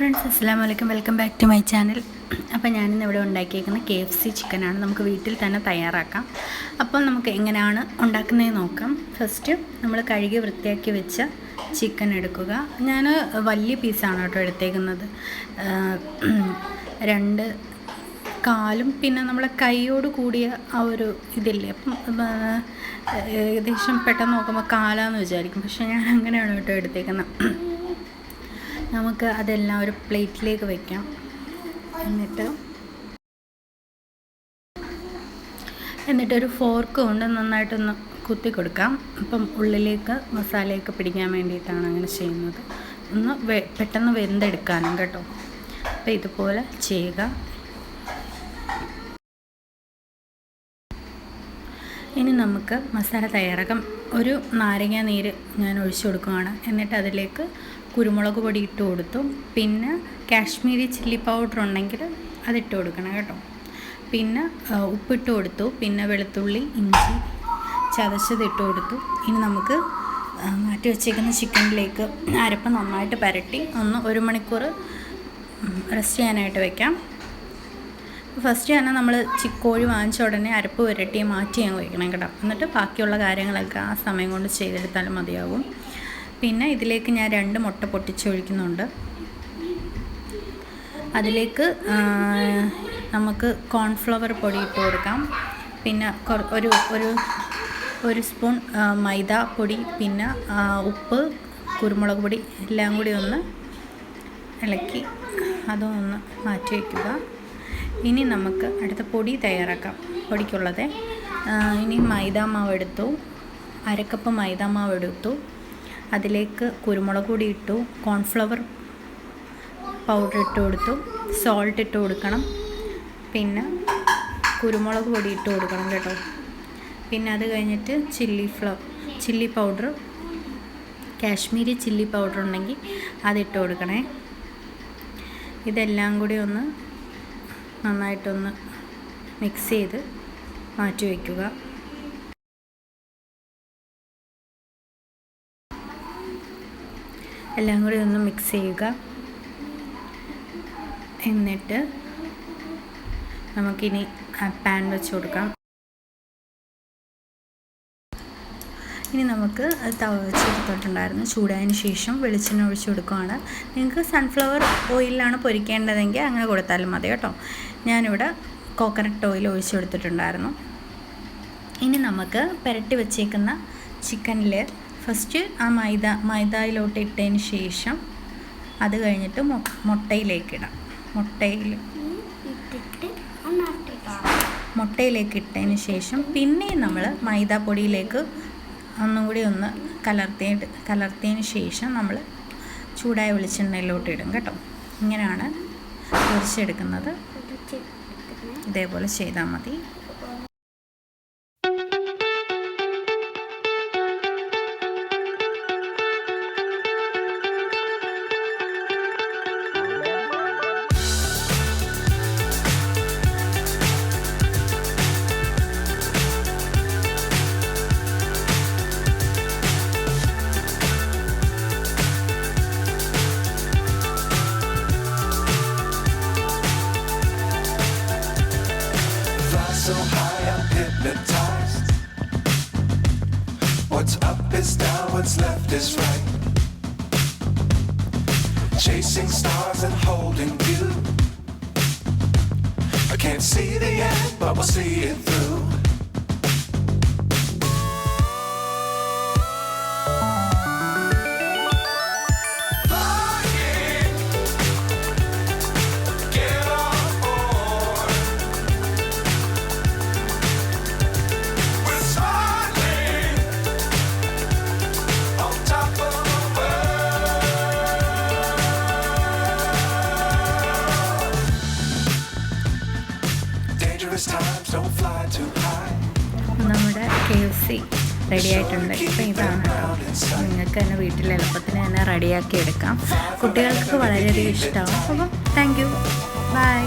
Friends, അസ്സലാമു അലൈക്കും. Welcome back to my channel. അപ്പോൾ ഞാനിന്ന് ഇവിടെ ഉണ്ടാക്കിയിരിക്കുന്ന KFC ചിക്കനാണ്. നമുക്ക് വീട്ടിൽ തന്നെ തയ്യാറാക്കാം. അപ്പോൾ നമുക്ക് എങ്ങനെയാണ് ഉണ്ടാക്കുന്നതെന്ന് നോക്കാം. ഫസ്റ്റ് നമ്മൾ കഴുകി വൃത്തിയാക്കി വെച്ച ചിക്കൻ എടുക്കുക. ഞാൻ വലിയ പീസാണ് കേട്ടോ എടുത്തേക്കുന്നത്. 2 കാലും പിന്നെ നമ്മളെ കൈയോട് കൂടിയ ആ ഒരു ഇതില്ലേ, അപ്പം ഏകദേശം പെട്ടെന്ന് നോക്കുമ്പോൾ കാലാന്ന് വിചാരിക്കും, പക്ഷേ ഞാൻ അങ്ങനെയാണ് കേട്ടോ എടുത്തേക്കുന്നത്. നമുക്ക് അതെല്ലാം ഒരു പ്ലേറ്റിലേക്ക് വയ്ക്കാം. എന്നിട്ടൊരു ഫോർക്ക് കൊണ്ട് നന്നായിട്ടൊന്ന് കുത്തി കൊടുക്കാം. അപ്പം ഉള്ളിലേക്ക് മസാലയൊക്കെ പിടിക്കാൻ വേണ്ടിയിട്ടാണ് അങ്ങനെ ചെയ്യുന്നത്. ഒന്ന് പെട്ടെന്ന് വെന്തെടുക്കാനും കേട്ടോ. അപ്പോൾ ഇതുപോലെ ചെയ്യുക. ഇനി നമുക്ക് മസാല തയ്യാറാക്കാം. ഒരു നാരങ്ങ നീര് ഞാൻ ഒഴിച്ചു കൊടുക്കുകയാണ്. എന്നിട്ട് അതിലേക്ക് കുരുമുളക് പൊടി ഇട്ട് കൊടുത്തു. പിന്നെ കാശ്മീരി ചില്ലി പൗഡർ ഉണ്ടെങ്കിൽ അതിട്ട് കൊടുക്കണം കേട്ടോ. പിന്നെ ഉപ്പിട്ട് കൊടുത്തു. പിന്നെ വെളുത്തുള്ളി ഇഞ്ചി ചതച്ചത് ഇട്ട് കൊടുത്തു. ഇനി നമുക്ക് മാറ്റി വെച്ചേക്കുന്ന ചിക്കനിലേക്ക് അരപ്പ് നന്നായിട്ട് പുരട്ടി 1 മണിക്കൂർ റെസ്റ്റ് ചെയ്യാനായിട്ട് വയ്ക്കാം. ഫസ്റ്റ് തന്നെ നമ്മൾ കോഴി വാങ്ങിച്ച ഉടനെ അരപ്പ് പുരട്ടി മാറ്റി അങ്ങ് വയ്ക്കണം കേട്ടോ. എന്നിട്ട് ബാക്കിയുള്ള കാര്യങ്ങളൊക്കെ ആ സമയം കൊണ്ട് ചെയ്തെടുത്താലും മതിയാകും. പിന്നെ ഇതിലേക്ക് ഞാൻ 2 മുട്ട പൊട്ടിച്ചൊഴിക്കുന്നുണ്ട്. അതിലേക്ക് നമുക്ക് കോൺഫ്ലവർ പൊടി ഇട്ട് കൊടുക്കാം. പിന്നെ ഒരു സ്പൂൺ മൈദ പൊടി, പിന്നെ ഉപ്പ്, കുരുമുളക് പൊടി എല്ലാം കൂടി ഒന്ന് ഇളക്കി അതും ഒന്ന് മാറ്റി വയ്ക്കുക. ഇനി നമുക്ക് അടുത്ത പൊടി തയ്യാറാക്കാം. പൊടിക്കുള്ളത് ഇനി മൈദാമാവ് എടുത്തു. 1/2 കപ്പ് മൈദാമാവ് എടുത്തു. അതിലേക്ക് കുരുമുളക് പൊടി ഇട്ടു. കോൺഫ്ലവർ പൗഡർ ഇട്ട് കൊടുത്തു. സോൾട്ട് ഇട്ട് കൊടുക്കണം. പിന്നെ കുരുമുളക് പൊടി ഇട്ട് കൊടുക്കണം കേട്ടോ. പിന്നെ അത് കഴിഞ്ഞിട്ട് chilli powder, Kashmiri chilli powder ഉണ്ടെങ്കിൽ അതിട്ട് കൊടുക്കണേ. ഇതെല്ലാം കൂടി ഒന്ന് നന്നായിട്ടൊന്ന് മിക്സ് ചെയ്ത് മാറ്റി വയ്ക്കുക. എല്ലാം കൂടി ഒന്ന് മിക്സ് ചെയ്യുക. എന്നിട്ട് നമുക്കിനി പാൻ വെച്ച് കൊടുക്കാം. ഇനി നമുക്ക് ചേർത്തിട്ടുണ്ടായിരുന്നു. ചൂടായതിന് ശേഷം വെളിച്ചെണ്ണ ഒഴിച്ച് കൊടുക്കുകയാണ്. നിങ്ങൾക്ക് സൺഫ്ലവർ ഓയിലാണ് പൊരിക്കേണ്ടതെങ്കിൽ അങ്ങനെ കൊടുത്താലും മതി കേട്ടോ. ഞാനിവിടെ കോക്കനട്ട് ഓയിൽ ഒഴിച്ച് കൊടുത്തിട്ടുണ്ടായിരുന്നു. ഇനി നമുക്ക് പുരട്ടി വെച്ചേക്കുന്ന ചിക്കനിൽ ഫസ്റ്റ് ആ മൈദയിലോട്ട് ഇട്ടതിന് ശേഷം അത് കഴിഞ്ഞിട്ട് മുട്ടയിലേക്ക് ഇടാം. മുട്ടയിലേക്ക് ഇട്ടതിന് ശേഷം പിന്നെ നമ്മൾ മൈദാപ്പൊടിയിലേക്ക് ഒന്നും കൂടി ഒന്ന് കലർത്തിയതിന് ശേഷം നമ്മൾ ചൂടായ വെളിച്ചെണ്ണയിലോട്ട് ഇടും കേട്ടോ. ഇങ്ങനെയാണ് പൊരിച്ചെടുക്കുന്നത്. ഇതേപോലെ ചെയ്താൽ മതി. So high I'm hypnotized. What's up is down, what's left is right. Chasing stars and holding you. I can't see the end, but we'll see it through. നമ്മുടെ KFC റെഡി ആയിട്ടുണ്ട്. ഇപ്പം ഇതാണ് കേട്ടോ. നിങ്ങൾക്ക് തന്നെ വീട്ടിൽ എളുപ്പത്തിന് തന്നെ റെഡിയാക്കി എടുക്കാം. കുട്ടികൾക്ക് വളരെയധികം ഇഷ്ടമാവും. അപ്പം താങ്ക് യു, ബൈ.